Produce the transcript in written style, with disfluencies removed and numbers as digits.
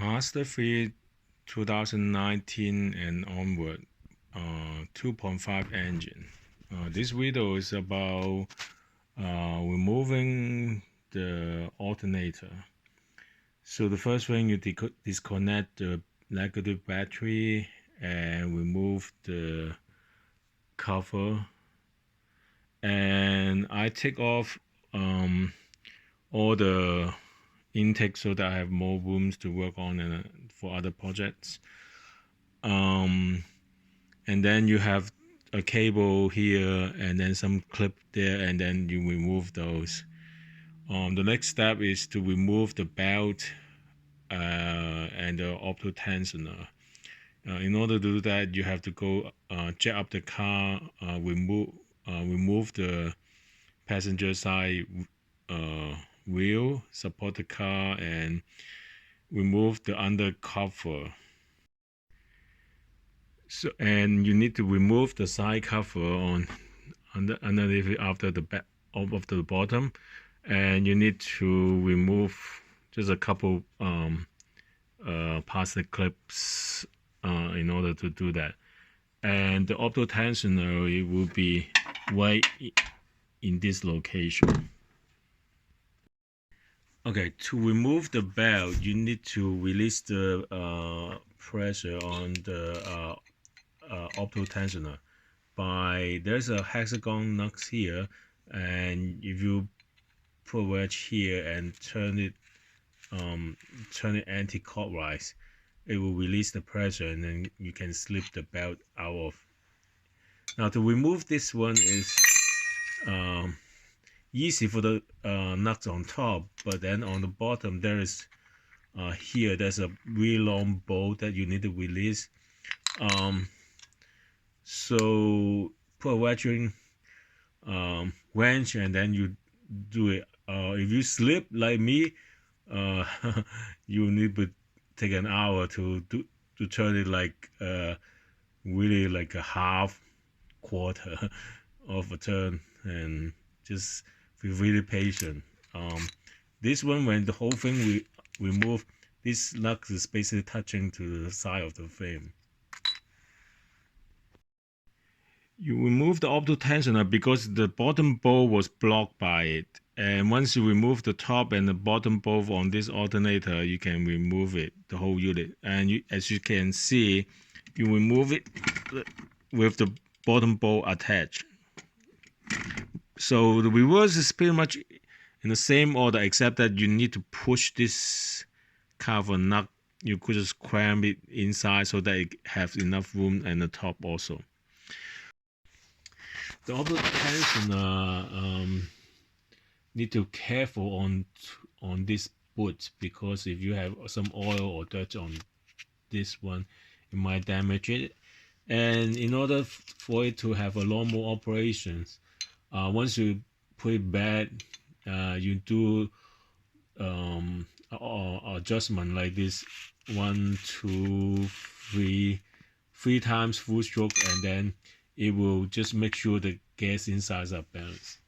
Mazda 3 2019 and onward, 2.5 engine. This video is about removing the alternator. So the first thing, you disconnect the negative battery and remove the cover, and I take off all the intake so that I have more rooms to work on and for other projects. And then you have a cable here and then some clip there, and then you remove those. The next step is to remove the belt and the opto tensioner. In order to do that, you have to go jack up the car, remove the passenger side wheel, support the car, and remove the undercover. So, and you need to remove the side cover underneath it after the back of the bottom, and you need to remove just a couple plastic clips in order to do that. And the opto tensioner, it will be right in this location. Okay, to remove the belt, you need to release the pressure on the opto tensioner there's a hexagon nut here, and if you put a wedge here and turn it anti-clockwise, it will release the pressure, and then you can slip the belt out of. Now to remove this one is easy for the nuts on top, but then on the bottom there is there's a really long bolt that you need to release. So put a wedging wrench and then you do it. If you slip like me, you need to take an hour to turn it like really like a quarter of a turn, and just be really patient. This one, when the whole thing we remove, this nut is basically touching to the side of the frame. You remove the opto tensioner because the bottom bolt was blocked by it, and once you remove the top and the bottom bolt on this alternator, you can remove it, the whole unit. And as you can see, you remove it with the bottom bolt attached. So the reverse is pretty much in the same order, except that you need to push this cover nut. You could just cram it inside so that it has enough room and the top also. The opto tensioner need to be careful on this boot, because if you have some oil or dirt on this one, it might damage it. And in order for it to have a lot more operations, once you put it back, you do adjustment like this: 1, 2, 3 times full stroke, and then it will just make sure the gas insides are balanced.